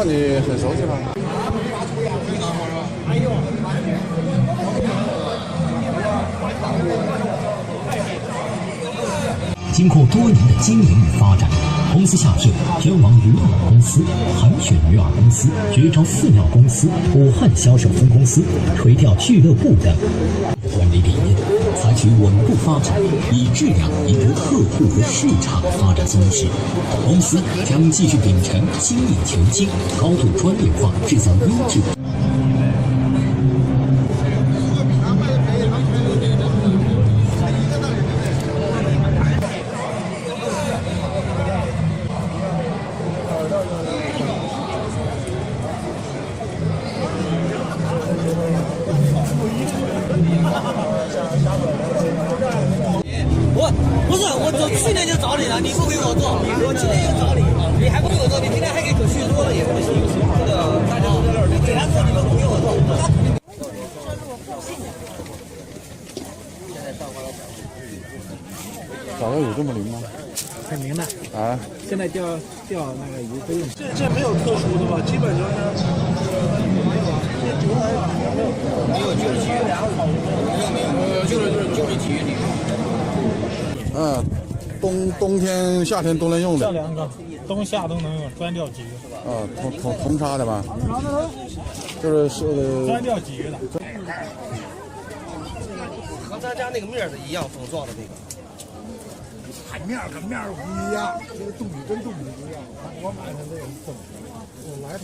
哦，你很熟悉吗？经过多年的经营与发展，公司下设天王鱼饵公司、海选鱼饵公司、绝招饲料公司、武汉销售分公司、垂钓俱乐部等。管理理念采取稳步发展，以质量赢得客户和市场发展宗旨。公司将继续秉承精益求精、高度专业化制造优质。我去年就找你了，你不给我做，我今年又找你，你还不给我做，你今天还给可续多了也不行。这个大家都在那儿，你给他做，你们不给我做。找到有这么灵吗？很灵的啊！现在钓那个鱼都用。这没有特殊的吧？基本就是没有啊。没有就是体育，就是体育里。冬天、夏天都能用的。这两个冬夏都能用，专钓鲫鱼。同叉的吧？就是专钓鲫鱼的。和咱家那个面的一样，粉状的那个。海面跟面不一样，这个冻鱼跟冻鱼不一样。我买的那个冻，我来的。